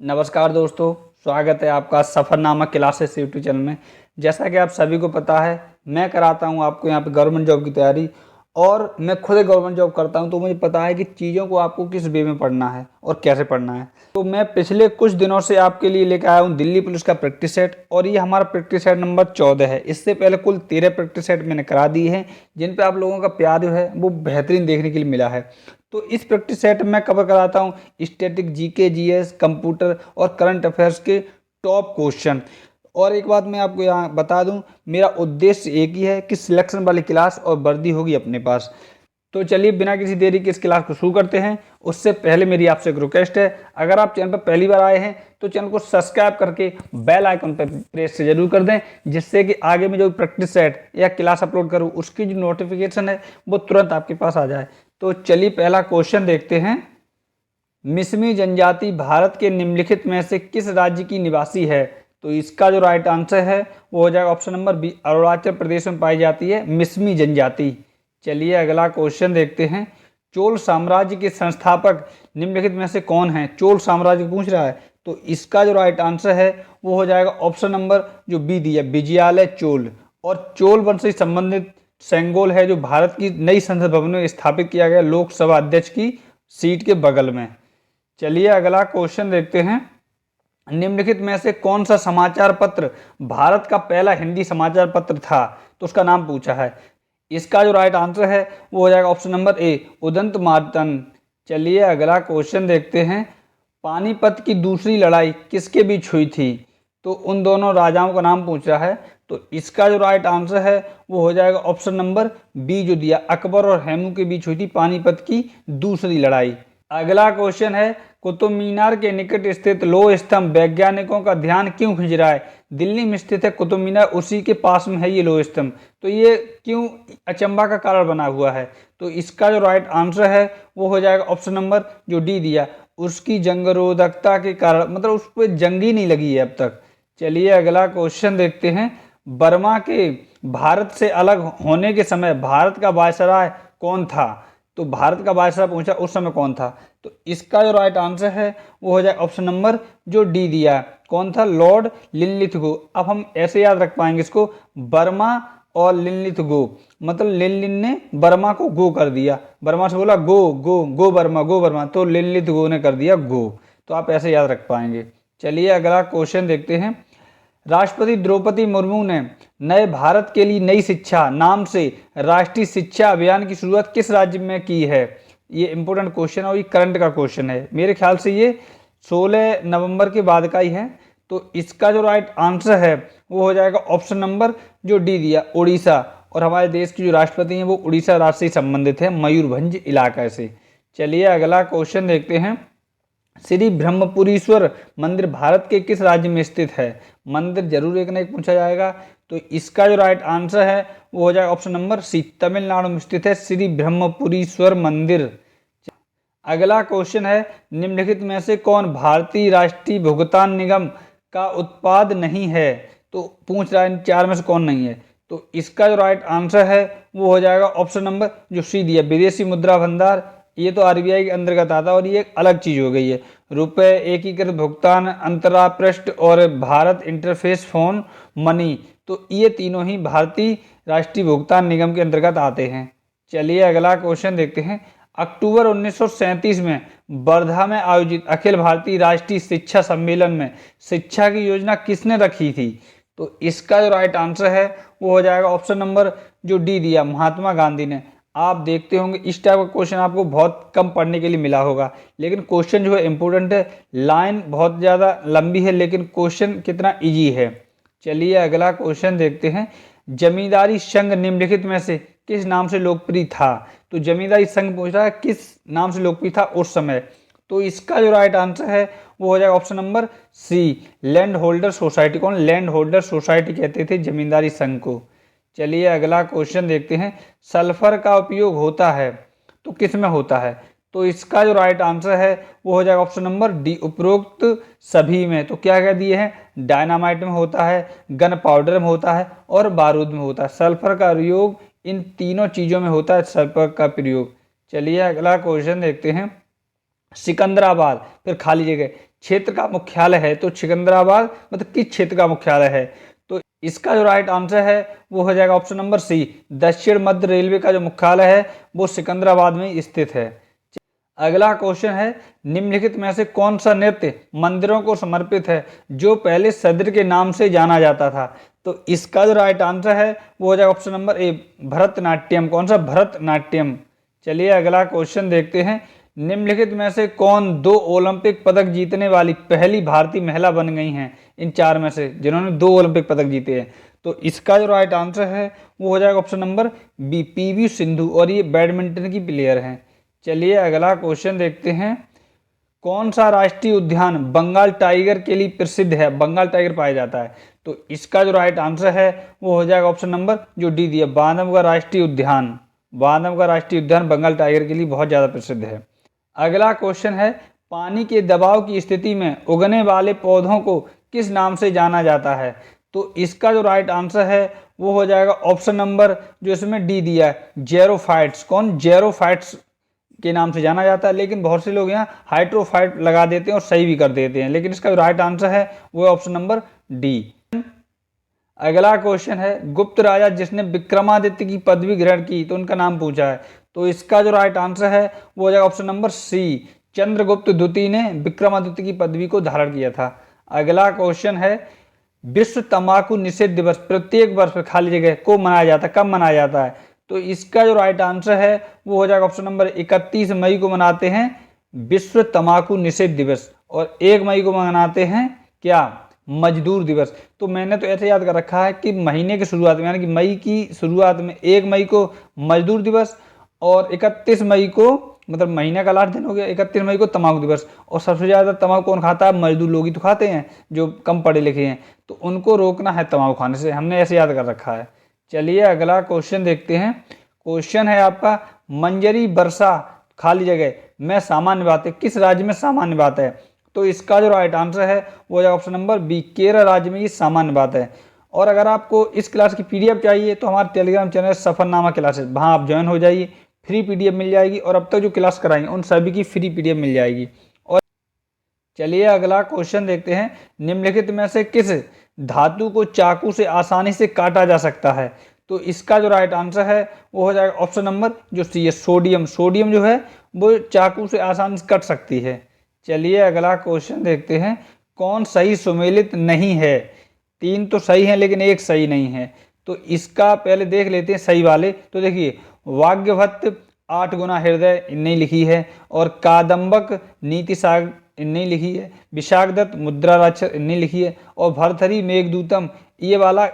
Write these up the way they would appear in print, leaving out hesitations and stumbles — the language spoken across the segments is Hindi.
नमस्कार दोस्तों, स्वागत है आपका सफ़रनामा क्लासेस यूट्यूब चैनल में। जैसा कि आप सभी को पता है, मैं कराता हूं आपको यहां पे गवर्नमेंट जॉब की तैयारी और मैं खुद गवर्नमेंट जॉब करता हूं, तो मुझे पता है कि चीज़ों को आपको किस वे में पढ़ना है और कैसे पढ़ना है। तो मैं पिछले कुछ दिनों से आपके लिए लेकर आया हूं दिल्ली पुलिस का प्रैक्टिस सेट, और ये हमारा प्रैक्टिस सेट नंबर 14 है। इससे पहले कुल 13 प्रैक्टिस सेट मैंने करा दिए हैं, जिन पे आप लोगों का प्यार जो है वो बेहतरीन देखने के लिए मिला है। तो इस प्रैक्टिस सेट में कवर कराता हूँ स्टैटिक, जीके, जीएस, कंप्यूटर और करंट अफेयर्स के टॉप क्वेश्चन। और एक बात मैं आपको यहाँ बता दूं, मेरा उद्देश्य एक ही है कि सिलेक्शन वाली क्लास और वर्दी होगी अपने पास। तो चलिए बिना किसी देरी के इस क्लास को शुरू करते हैं। उससे पहले मेरी आपसे एक रिक्वेस्ट है, अगर आप चैनल पर पहली बार आए हैं तो चैनल को सब्सक्राइब करके बेल आइकन पर प्रेस से जरूर कर दें, जिससे कि आगे में जो प्रैक्टिस सेट या क्लास अपलोड करूँ उसकी जो नोटिफिकेशन है वो तुरंत आपके पास आ जाए। तो चलिए पहला क्वेश्चन देखते हैं। मिसमी जनजाति भारत के निम्नलिखित में से किस राज्य की निवासी है? तो इसका जो राइट आंसर है वो हो जाएगा option number B, Arunachal Pradesh में पाई जाती है मिसमी जनजाति। चलिए अगला क्वेश्चन देखते हैं। चोल साम्राज्य के संस्थापक निम्नलिखित में से कौन है? चोल साम्राज्य पूछ रहा है, तो इसका जो राइट आंसर है वो हो जाएगा ऑप्शन नंबर जो बी दिया, विजयालय चोल। और चोल वंश से संबंधित सेंगोल है जो भारत की नई संसद भवन में स्थापित किया गया लोकसभा अध्यक्ष की सीट के बगल में। चलिए अगला क्वेश्चन देखते हैं। निम्नलिखित में से कौन सा समाचार पत्र भारत का पहला हिंदी समाचार पत्र था? तो उसका नाम पूछा है। इसका जो राइट आंसर है वो हो जाएगा ऑप्शन नंबर ए, उदंत मार्तन। चलिए अगला क्वेश्चन देखते हैं। पानीपत की दूसरी लड़ाई किसके बीच हुई थी? तो उन दोनों राजाओं का नाम पूछ रहा है, तो इसका जो राइट आंसर है वो हो जाएगा ऑप्शन नंबर बी जो दिया, अकबर और हेमू के बीच हुई थी पानीपत की दूसरी लड़ाई। अगला क्वेश्चन है, कुतुब मीनार के निकट स्थित लोह स्तंभ वैज्ञानिकों का ध्यान क्यों खींच रहा है? दिल्ली में स्थित है कुतुब मीनार, उसी के पास में है ये लोह स्तंभ, तो ये क्यों अचंभा का कारण बना हुआ है? तो इसका जो राइट आंसर है वो हो जाएगा ऑप्शन नंबर जो डी दिया, उसकी जंगरोधकता के कारण, मतलब उस पर जंग ही नहीं लगी है अब तक। चलिए अगला क्वेश्चन देखते हैं। बर्मा के भारत से अलग होने के समय भारत का वायसराय कौन था? तो भारत का वायसराय पूछा उस समय कौन था? तो इसका जो राइट आंसर है वो हो जाए ऑप्शन नंबर जो डी दिया, कौन था? Lord Linlithgow. अब हम ऐसे याद रख पाएंगे इसको, बर्मा और लिनलिथगो, मतलब लिनलिन ने बर्मा को गो कर दिया, बर्मा से बोला गो गो गो बर्मा गो बर्मा, तो लिनलिथगो ने कर दिया गो। तो आप ऐसे याद रख पाएंगे। चलिए अगला क्वेश्चन देखते हैं। राष्ट्रपति द्रौपदी मुर्मू ने नए भारत के लिए नई शिक्षा नाम से राष्ट्रीय शिक्षा अभियान की शुरुआत किस राज्य में की है? ये इंपॉर्टेंट क्वेश्चन है और ये करंट का क्वेश्चन है। मेरे ख्याल से ये 16 नवंबर के बाद का ही है। तो इसका जो राइट आंसर है वो हो जाएगा ऑप्शन नंबर जो डी दिया, उड़ीसा। और हमारे देश की जो राष्ट्रपति हैं वो उड़ीसा राज्य से संबंधित है, मयूरभंज इलाका से। चलिए अगला क्वेश्चन देखते हैं। श्री ब्रह्मपुरीश्वर मंदिर भारत के किस राज्य में स्थित है? मंदिर जरूर एक ना एक पूछा जाएगा, तो इसका जो राइट आंसर है वो हो जाएगा ऑप्शन नंबर सी, तमिलनाडु में स्थित है श्री ब्रह्मपुरीश्वर मंदिर। अगला क्वेश्चन है, निम्नलिखित में से कौन भारतीय राष्ट्रीय भुगतान निगम का उत्पाद नहीं है? तो पूछ रहा है इन चार में से कौन नहीं है, तो इसका जो राइट आंसर है वो हो जाएगा ऑप्शन नंबर जो सी दिया, विदेशी मुद्रा भंडार। ये तो आरबीआई के अंतर्गत आता है और ये एक अलग चीज हो गई है। रुपए एकीकृत भुगतान अंतराल पृष्ठ और भारत इंटरफेस फोन मनी, तो ये तीनों ही भारतीय राष्ट्रीय भुगतान निगम के अंतर्गत आते हैं। चलिए अगला क्वेश्चन देखते हैं। अक्टूबर 1937 में वर्धा में आयोजित अखिल भारतीय राष्ट्रीय शिक्षा सम्मेलन में शिक्षा की योजना किसने रखी थी? तो इसका जो राइट आंसर है वो हो जाएगा ऑप्शन नंबर जो डी दिया, महात्मा गांधी ने। आप देखते होंगे इस टाइप का क्वेश्चन आपको बहुत कम पढ़ने के लिए मिला होगा, लेकिन क्वेश्चन जो है इंपॉर्टेंट है। लाइन बहुत ज़्यादा लंबी है लेकिन क्वेश्चन कितना इजी है। चलिए अगला क्वेश्चन देखते हैं। जमींदारी संघ निम्नलिखित में से किस नाम से लोकप्रिय था? तो जमींदारी संघ पूछ रहा है किस नाम से लोकप्रिय था उस समय, तो इसका जो राइट आंसर है वो हो जाएगा option number C, land holder society. कौन? लैंड होल्डर सोसाइटी कहते थे जमींदारी संघ को। चलिए अगला क्वेश्चन देखते हैं। सल्फर का उपयोग होता है तो किस में होता है? तो इसका जो राइट आंसर है वो हो जाएगा ऑप्शन नंबर डी, उपरोक्त सभी में। तो क्या कह दिए हैं? डायनामाइट में होता है, गन पाउडर में होता है और बारूद में होता है। सल्फर का प्रयोग इन तीनों चीज़ों में होता है, सल्फर का प्रयोग। चलिए अगला क्वेश्चन देखते हैं। सिकंदराबाद, फिर खाली जगह क्षेत्र का मुख्यालय है, तो सिकंदराबाद मतलब किस क्षेत्र का मुख्यालय है? तो इसका जो राइट आंसर है वो हो जाएगा ऑप्शन नंबर सी, दक्षिण मध्य रेलवे का जो मुख्यालय है वो सिकंदराबाद में स्थित है। अगला क्वेश्चन है, निम्नलिखित में से कौन सा नृत्य मंदिरों को समर्पित है जो पहले सदर के नाम से जाना जाता था? तो इसका जो राइट आंसर है वो हो जाएगा ऑप्शन नंबर ए, भरतनाट्यम। कौन सा? भरतनाट्यम। चलिए अगला क्वेश्चन देखते हैं, निम्नलिखित में से कौन 2 ओलंपिक पदक जीतने वाली पहली भारतीय महिला बन गई हैं इन 4 में से, जिन्होंने 2 ओलंपिक पदक जीते हैं? तो इसका जो राइट आंसर है वो हो जाएगा option number B, PV Sindhu, और ये बैडमिंटन की प्लेयर हैं। चलिए अगला क्वेश्चन देखते हैं, कौन सा राष्ट्रीय उद्यान बंगाल टाइगर के लिए प्रसिद्ध है? बंगाल टाइगर पाया जाता है। तो इसका जो राइट आंसर है वो हो जाएगा ऑप्शन नंबर जो डी दिया, बांधवगढ़ राष्ट्रीय उद्यान। बांधवगढ़ राष्ट्रीय उद्यान बंगाल टाइगर के लिए बहुत ज़्यादा प्रसिद्ध है। अगला क्वेश्चन है, पानी के दबाव की स्थिति में उगने वाले पौधों को किस नाम से जाना जाता है? तो इसका जो राइट आंसर है वो हो जाएगा ऑप्शन नंबर जो इसमें डी दिया है, जेरोफाइट्स। कौन? जेरोफाइट्स के नाम से जाना जाता है, लेकिन बहुत से लोग यहाँ हाइड्रोफाइट लगा देते हैं और सही भी कर देते हैं, लेकिन इसका राइट आंसर है वो ऑप्शन नंबर डी। अगला क्वेश्चन है, गुप्त राजा जिसने विक्रमादित्य की पदवी ग्रहण की, तो उनका नाम पूछा है। तो इसका जो राइट आंसर है वो हो जाएगा ऑप्शन नंबर सी, चंद्रगुप्त द्वितीय ने विक्रमादित्य की पदवी को धारण किया था। अगला क्वेश्चन है, विश्व तंबाकू निषेध दिवस प्रत्येक वर्ष खाली जगह को मनाया जाता है, कब मनाया जाता है? तो इसका जो राइट आंसर है वो हो जाएगा ऑप्शन नंबर 31 मई को मनाते हैं विश्व तंबाकू निषेध दिवस, और 1 मई को मनाते हैं क्या? मजदूर दिवस। तो मैंने तो ऐसे याद कर रखा है कि महीने की शुरुआत में, यानी कि मई की शुरुआत में 1 मई को मजदूर दिवस, और 31 मई को, मतलब महीने का लास्ट दिन हो गया, 31 मई को तंबाकू दिवस। और सबसे ज़्यादा तंबाकू कौन खाता है? मजदूर लोग ही तो खाते हैं, जो कम पढ़े लिखे हैं, तो उनको रोकना है तंबाकू खाने से, हमने ऐसे याद कर रखा है। चलिए अगला क्वेश्चन देखते हैं। क्वेश्चन है आपका, मंजरी वर्षा खाली जगह में सामान्य बात है, किस राज्य में सामान्य बात है? तो इसका जो राइट आंसर है वो है ऑप्शन नंबर बी, केरल राज्य में ये सामान्य बात है। और अगर आपको इस क्लास की पीडीएफ चाहिए तो हमारे टेलीग्राम चैनल सफरनामा क्लासेस, वहाँ आप ज्वाइन हो जाइए, फ्री पीडीएफ मिल जाएगी, और अब तक जो क्लास कराएंगे उन सभी की फ्री पीडीएफ मिल जाएगी। और चलिए अगला क्वेश्चन देखते हैं, निम्नलिखित में से किस धातु को चाकू से आसानी से काटा जा सकता है? तो इसका जो राइट आंसर है वो हो जाएगा ऑप्शन नंबर जो सी है, सोडियम। सोडियम जो है वो चाकू से आसानी से कट सकती है। चलिए अगला क्वेश्चन देखते हैं, कौन सही सुमेलित नहीं है? 3 तो सही है लेकिन 1 सही नहीं है। तो इसका पहले देख लेते हैं सही वाले। तो देखिए, वाग्यवत 8 गुना हृदय इनने लिखी है, और कादम्बक नीति साग इनने लिखी है, विशाखदत्त मुद्रा राक्षस इनने लिखी है, और भरथरी मेघदूतम ये वाला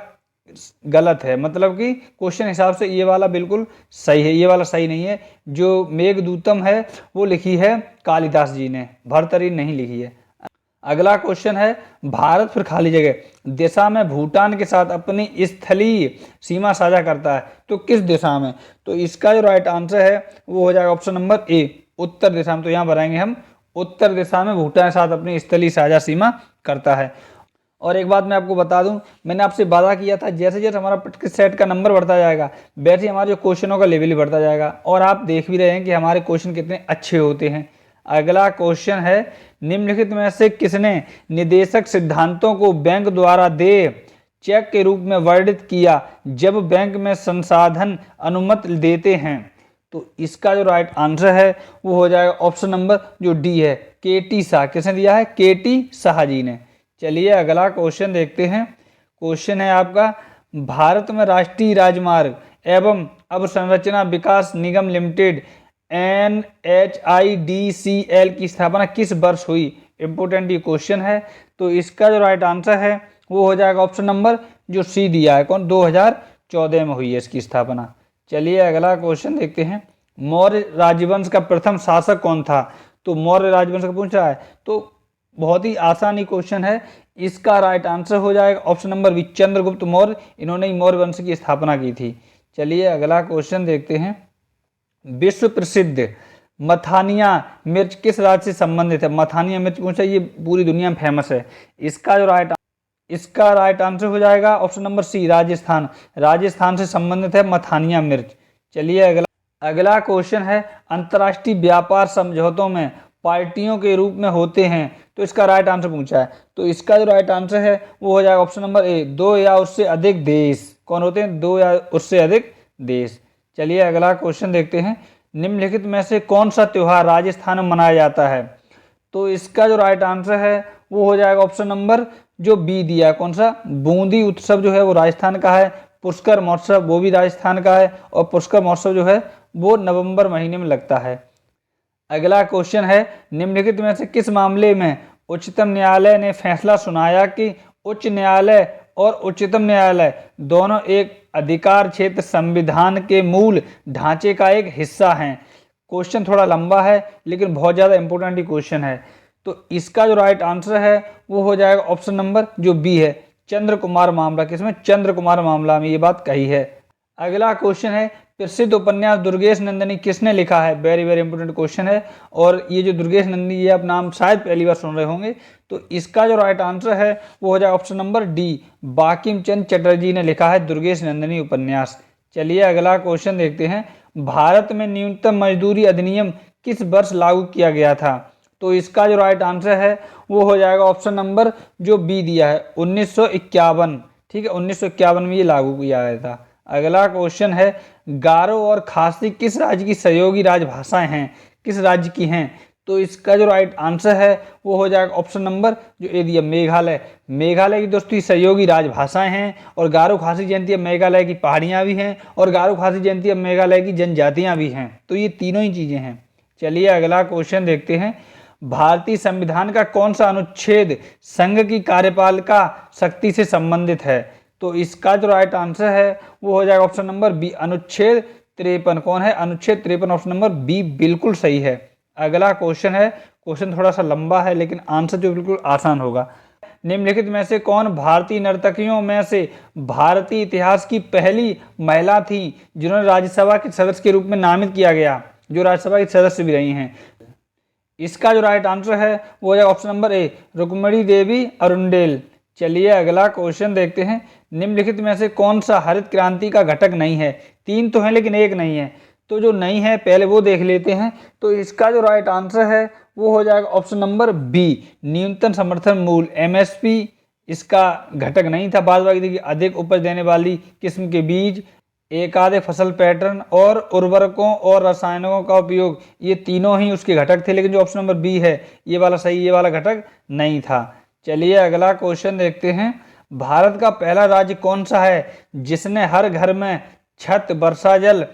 गलत है, मतलब कि क्वेश्चन हिसाब से ये वाला बिल्कुल सही है, ये वाला सही नहीं है। जो मेघदूतम है वो लिखी है कालिदास जी ने, भरतरी नहीं लिखी है। अगला क्वेश्चन है, भारत फिर खाली जगह दिशा में भूटान के साथ अपनी स्थलीय सीमा साझा करता है, तो किस दिशा में? तो इसका जो राइट आंसर है वो हो जाएगा ऑप्शन नंबर ए, उत्तर दिशा में। तो यहाँ भराएंगे हम, उत्तर दिशा में भूटान के साथ अपनी स्थलीय साझा सीमा करता है। और एक बात मैं आपको बता दूं, मैंने आपसे वादा किया था जैसे जैसे हमारा प्रैक्टिस सेट का नंबर बढ़ता जाएगा वैसे ही हमारे जो क्वेश्चनों का लेवल ही बढ़ता जाएगा, और आप देख भी रहे हैं कि हमारे क्वेश्चन कितने अच्छे होते हैं। अगला क्वेश्चन है, निम्नलिखित में से किसने निदेशक सिद्धांतों को बैंक द्वारा देय चेक के रूप में वर्णित किया जब बैंक में संसाधन अनुमति देते हैं? तो इसका जो राइट आंसर है वो हो जाएगा ऑप्शन नंबर जो डी है, के.टी. शाह। किसने दिया है? के.टी. शाह जी ने। चलिए अगला क्वेश्चन देखते हैं। क्वेश्चन है आपका, भारत में राष्ट्रीय राजमार्ग एवं अवसंरचना विकास निगम लिमिटेड NHIDCL की स्थापना किस वर्ष हुई? इंपोर्टेंट ये क्वेश्चन है। तो इसका जो राइट आंसर है वो हो जाएगा ऑप्शन नंबर जो सी दिया है, कौन? 2014 में हुई है इसकी स्थापना। चलिए अगला क्वेश्चन देखते हैं, मौर्य राजवंश का प्रथम शासक कौन था? तो मौर्य राजवंश का पूछ रहा है, तो बहुत ही आसानी क्वेश्चन है। इसका राइट आंसर हो जाएगा option number B, Chandragupta Maurya. इन्होंने ही मौर्य वंश की स्थापना की थी। चलिए अगला क्वेश्चन देखते हैं, विश्व प्रसिद्ध मथानिया मिर्च किस राज्य से संबंधित है? मथानिया मिर्च पूछा, ये पूरी दुनिया में फेमस है। इसका राइट आंसर हो जाएगा option number C, Rajasthan. Rajasthan से संबंधित है मथानिया मिर्च। चलिए अगला क्वेश्चन है, अंतर्राष्ट्रीय व्यापार समझौतों में पार्टियों के रूप में होते हैं। तो इसका राइट आंसर पूछा है, तो इसका जो राइट आंसर है वो हो जाएगा ऑप्शन नंबर ए, दो या उससे अधिक देश। कौन होते हैं? दो या उससे अधिक देश। चलिए अगला क्वेश्चन देखते हैं। निम्नलिखित में से कौन सा त्यौहार राजस्थान में मनाया जाता है? तो इसका जो राइट आंसर है वो हो जाएगा ऑप्शन नंबर जो बी दिया है। कौन सा? बूंदी उत्सव जो है वो राजस्थान का है। पुष्कर महोत्सव वो भी राजस्थान का है, और पुष्कर महोत्सव जो है वो नवंबर महीने में लगता है। अगला क्वेश्चन है, निम्नलिखित में से किस मामले में उच्चतम न्यायालय ने फैसला सुनाया कि उच्च न्यायालय और उच्चतम न्यायालय दोनों एक अधिकार क्षेत्र संविधान के मूल ढांचे का एक हिस्सा हैं? क्वेश्चन थोड़ा लंबा है लेकिन बहुत ज़्यादा इंपॉर्टेंट ही क्वेश्चन है। तो इसका जो राइट आंसर है वो हो जाएगा ऑप्शन नंबर जो बी है, चंद्र कुमार मामला। किसमें? चंद्र कुमार मामला में ये बात कही है। अगला क्वेश्चन है, प्रसिद्ध उपन्यास दुर्गेश नंदिनी किसने लिखा है? वेरी वेरी इंपॉर्टेंट क्वेश्चन है। और ये जो दुर्गेश नंदिनी, ये आप नाम शायद पहली बार सुन रहे होंगे। तो इसका जो राइट आंसर है वो हो जाएगा ऑप्शन नंबर डी, बांकिम चंद्र चटर्जी ने लिखा है दुर्गेश नंदिनी उपन्यास। चलिए अगला क्वेश्चन देखते हैं। भारत में न्यूनतम मजदूरी अधिनियम किस वर्ष लागू किया गया था? तो इसका जो राइट आंसर है वो हो जाएगा ऑप्शन नंबर जो बी दिया है, 1951। ठीक है, 1951 में ये लागू किया गया था। अगला क्वेश्चन है, गारो और खासी किस राज्य की सहयोगी राजभाषाएं हैं? किस राज्य की हैं? तो इसका जो राइट आंसर है वो हो जाएगा ऑप्शन नंबर जो ए दिया, मेघालय। मेघालय की दोस्तों सहयोगी राजभाषाएं हैं, और गारो खासी जयंती मेघालय की पहाड़ियां भी हैं, और गारो खासी जयंती मेघालय की जनजातियां भी हैं। तो ये तीनों ही चीजें हैं। चलिए अगला क्वेश्चन देखते हैं। भारतीय संविधान का कौन सा अनुच्छेद संघ की कार्यपालिका शक्ति से संबंधित है? तो इसका जो राइट आंसर है वो हो जाएगा ऑप्शन नंबर बी, अनुच्छेद 53। कौन है? अनुच्छेद 53, ऑप्शन नंबर बी बिल्कुल सही है। अगला क्वेश्चन है, क्वेश्चन थोड़ा सा लंबा है लेकिन आंसर जो बिल्कुल आसान होगा। निम्नलिखित में से कौन भारतीय नर्तकियों में से भारतीय इतिहास की पहली महिला थी जिन्होंने राज्यसभा के सदस्य के रूप में नामित किया गया, जो राज्यसभा के सदस्य भी रही हैं? इसका जो राइट आंसर है वो है option number A, Rukmini Devi Arundale. चलिए अगला क्वेश्चन देखते हैं। निम्नलिखित में से कौन सा हरित क्रांति का घटक नहीं है? तीन तो है लेकिन एक नहीं है। तो जो नहीं है पहले वो देख लेते हैं। तो इसका जो राइट आंसर है वो हो जाएगा ऑप्शन नंबर बी, न्यूनतम समर्थन मूल्य, एमएसपी इसका घटक नहीं था। बाद बाकी देखिए, अधिक उपज देने वाली किस्म के बीज, एक आधे फसल पैटर्न और उर्वरकों और रसायनों का उपयोग, ये तीनों ही उसके घटक थे। लेकिन जो ऑप्शन नंबर बी है ये वाला सही, ये वाला घटक नहीं था। चलिए अगला क्वेश्चन देखते हैं। भारत का पहला राज्य कौन सा है जिसने हर घर में छत, वर्षा जल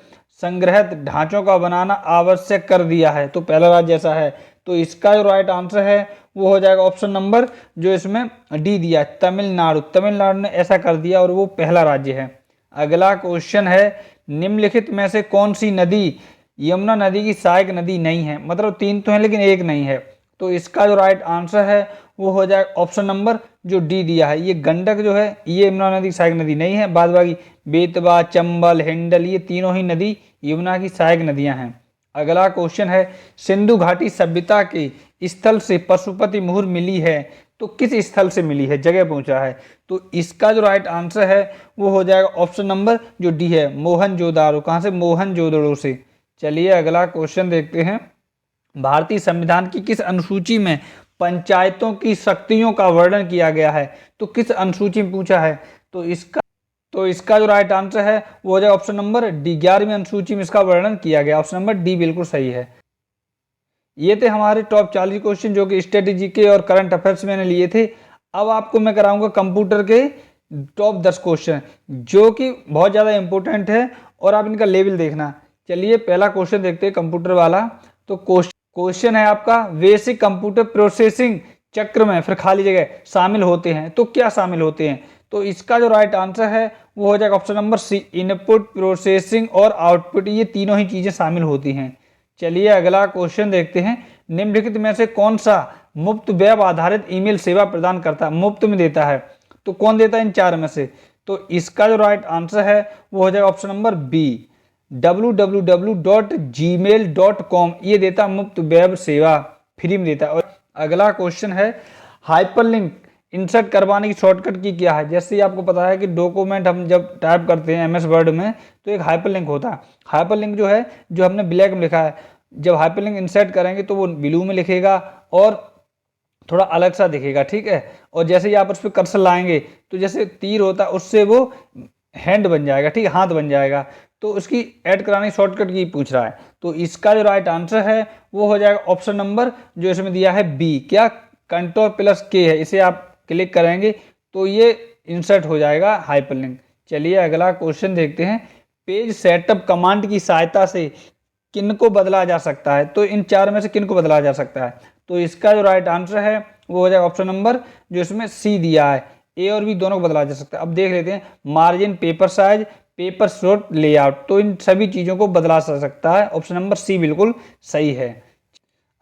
संग्रहित ढांचों का बनाना आवश्यक कर दिया है? तो पहला राज्य ऐसा है। तो इसका जो राइट आंसर है वो हो जाएगा ऑप्शन नंबर जो इसमें डी दिया, तमिलनाडु। तमिलनाडु ने ऐसा कर दिया और वो पहला राज्य है। अगला क्वेश्चन है, निम्नलिखित में से कौन सी नदी यमुना नदी की सहायक नदी नहीं है? मतलब तीन तो है लेकिन एक नहीं है। तो इसका जो राइट आंसर है वो हो जाएगा ऑप्शन नंबर जो डी दिया है, ये गंडक जो है ये यमुना नदी की सहायक नदी नहीं है। बाद बाकी बेतवा, चंबल, हिंडल ये तीनों ही नदी यमुना की सहायक नदियां हैं। अगला क्वेश्चन है, सिंधु घाटी सभ्यता के स्थल से पशुपति मुहर मिली है, तो किस स्थल से मिली है? जगह पूछा है। तो इसका जो राइट आंसर है वो हो जाएगा ऑप्शन नंबर जो डी है, मोहनजोदारो। कहाँ से? मोहनजोदड़ो से। चलिए अगला क्वेश्चन देखते हैं। भारतीय संविधान की किस अनुसूची में पंचायतों की शक्तियों का वर्णन किया गया है? तो किस अनुसूची में पूछा है? तो इसका जो राइट आंसर है वो हो जाएगा ऑप्शन नंबर डी, 11वीं अनुसूची में इसका वर्णन किया गया। ऑप्शन नंबर डी बिल्कुल सही है। ये थे हमारे टॉप 40 क्वेश्चन जो कि स्ट्रेटेजी के और करंट अफेयर्स मैंने लिए थे। अब आपको मैं कराऊंगा कंप्यूटर के टॉप 10 क्वेश्चन जो कि बहुत ज़्यादा इंपॉर्टेंट है और आप इनका लेवल देखना। चलिए पहला क्वेश्चन देखते हैं कंप्यूटर वाला। तो क्वेश्चन है आपका, बेसिक कंप्यूटर प्रोसेसिंग चक्र में फिर खाली जगह शामिल होते हैं, तो क्या शामिल होते हैं? तो इसका जो राइट आंसर है वो हो जाएगा option number C, input, processing और आउटपुट, ये तीनों ही चीजें शामिल होती हैं। चलिए अगला क्वेश्चन देखते हैं। निम्नलिखित में से कौन सा मुफ्त वेब आधारित ईमेल सेवा प्रदान करता है, मुफ्त में देता है? तो कौन देता है इन चार में से? तो इसका जो राइट आंसर है वो हो जाएगा ऑप्शन नंबर बी, www.gmail.com, ये देता मुफ्त वेब सेवा, फ्री में देता है। और अगला क्वेश्चन है, हाइपरलिंक इंसर्ट करवाने की शॉर्टकट की क्या है? जैसे आपको पता है कि डॉक्यूमेंट हम जब टाइप करते हैं एमएस वर्ड में तो एक हाइपरलिंक होता है। हाइपरलिंक जो है, जो हमने ब्लैक में लिखा है, जब हाइपरलिंक इंसर्ट करेंगे तो वो ब्लू में लिखेगा और थोड़ा अलग सा दिखेगा, ठीक है। और जैसे ही आप उस पर कर्सर लाएंगे तो जैसे तीर होता है उससे वो हैंड बन जाएगा, ठीक है, हाथ बन जाएगा। तो उसकी ऐड कराने की शॉर्टकट की पूछ रहा है, तो इसका जो राइट आंसर है वो हो जाएगा ऑप्शन नंबर जो इसमें दिया है बी। क्या, Ctrl+K है, इसे आप क्लिक करेंगे तो ये इंसर्ट हो जाएगा हाइपरलिंक। चलिए अगला क्वेश्चन देखते हैं। पेज सेटअप कमांड की सहायता से किन को बदला जा सकता है, तो इन चार में से किन को बदला जा सकता है, तो इसका जो राइट आंसर है वो हो जाएगा ऑप्शन नंबर जो इसमें सी दिया है, ए और बी दोनों को बदला जा सकता है। अब देख लेते हैं, मार्जिन, पेपर साइज, पेपर स्रोत, लेआउट, तो इन सभी चीज़ों को बदला जा सकता है। ऑप्शन नंबर सी बिल्कुल सही है।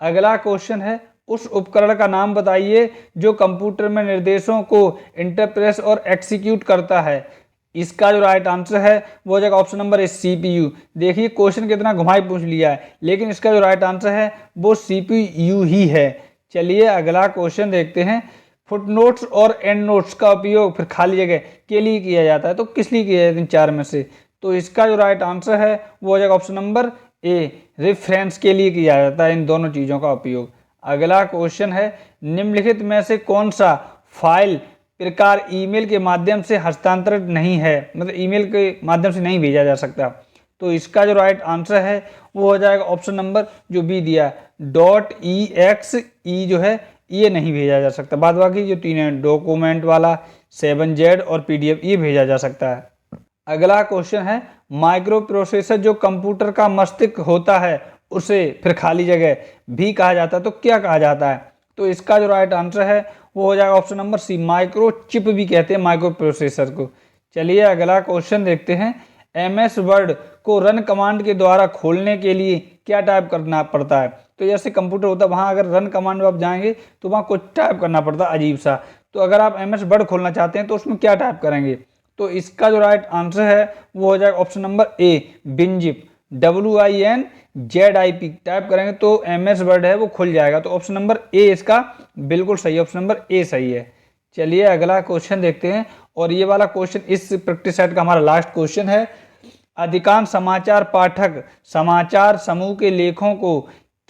अगला क्वेश्चन है, उस उपकरण का नाम बताइए जो कंप्यूटर में निर्देशों को इंटरप्रेस और एक्सिक्यूट करता है। इसका जो राइट आंसर है वो हो जाएगा ऑप्शन नंबर ए, सीपीयू। देखिए क्वेश्चन कितना घुमाई पूछ लिया है, लेकिन इसका जो राइट आंसर है वो सीपीयू ही है। चलिए अगला क्वेश्चन देखते हैं। फुटनोट्स और एंड नोट्स का उपयोग फिर खाली जगह के लिए किया जाता है, तो किस लिए किया जाता है इन चार में से, तो इसका जो राइट आंसर है वो हो जाएगा ऑप्शन नंबर ए, रेफरेंस के लिए किया जाता है इन दोनों चीज़ों का उपयोग। अगला क्वेश्चन है, निम्नलिखित में से कौन सा फाइल प्रकार ईमेल के माध्यम से हस्तांतरित नहीं है, मतलब ईमेल के माध्यम से नहीं भेजा जा सकता, तो इसका जो राइट आंसर है वो हो जाएगा ऑप्शन नंबर जो बी दिया है, .exe जो है ये नहीं भेजा जा सकता। बाद बाकी जो तीन है, डॉक्यूमेंट वाला, 7Z और PDF, ये भेजा जा सकता है। अगला क्वेश्चन है, माइक्रो प्रोसेसर जो कंप्यूटर का मस्तिष्क होता है उसे फिर खाली जगह भी कहा जाता है, तो क्या कहा जाता है, तो इसका जो राइट आंसर है वो हो जाएगा option number C, micro chip भी कहते हैं माइक्रो प्रोसेसर को। चलिए अगला क्वेश्चन देखते हैं। MS वर्ड को रन कमांड के द्वारा खोलने के लिए क्या टाइप करना पड़ता है, तो जैसे कंप्यूटर होता है वहाँ अगर रन कमांड में आप जाएंगे तो वहाँ कुछ टाइप करना पड़ता है अजीब सा, तो अगर आप MS वर्ड खोलना चाहते हैं तो उसमें क्या टाइप करेंगे, तो इसका जो राइट आंसर है वो हो जाएगा ऑप्शन नंबर ए, विनजिप, WINZIP टाइप करेंगे तो MS वर्ड है वो खुल जाएगा, तो ऑप्शन नंबर ए इसका बिल्कुल सही है, ऑप्शन नंबर ए सही है। चलिए अगला क्वेश्चन देखते हैं, और ये वाला क्वेश्चन इस प्रैक्टिस सेट का हमारा लास्ट क्वेश्चन है। अधिकांश समाचार पाठक समाचार समूह के लेखों को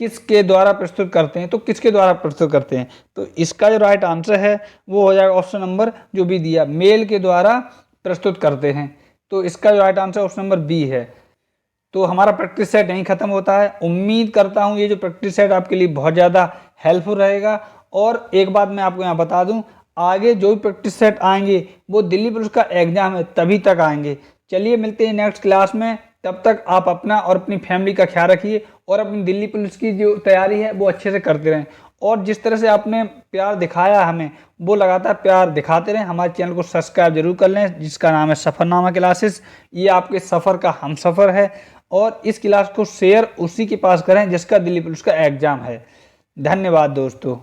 किसके द्वारा प्रस्तुत करते हैं, तो किसके द्वारा प्रस्तुत करते हैं, तो इसका जो राइट आंसर है वो हो जाएगा ऑप्शन नंबर जो बी दिया, मेल के द्वारा प्रस्तुत करते हैं, तो इसका जो right answer option number B है। तो हमारा प्रैक्टिस सेट यहीं खत्म होता है। उम्मीद करता हूँ ये जो प्रैक्टिस सेट आपके लिए बहुत ज़्यादा हेल्पफुल रहेगा। और एक बात मैं आपको यहाँ बता दूँ, आगे जो भी प्रैक्टिस सेट आएंगे वो दिल्ली पुलिस का एग्जाम है तभी तक आएंगे। चलिए मिलते हैं नेक्स्ट क्लास में, तब तक आप अपना और अपनी फैमिली का ख्याल रखिए और अपनी दिल्ली पुलिस की जो तैयारी है वो अच्छे से करते रहें। और जिस तरह से आपने प्यार दिखाया हमें, वो लगातार प्यार दिखाते रहें। हमारे चैनल को सब्सक्राइब जरूर कर लें जिसका नाम है सफ़रनामा क्लासेस। ये आपके सफ़र का हम सफ़र है, और इस क्लास को शेयर उसी के पास करें जिसका दिल्ली पुलिस का एग्जाम है। धन्यवाद दोस्तों।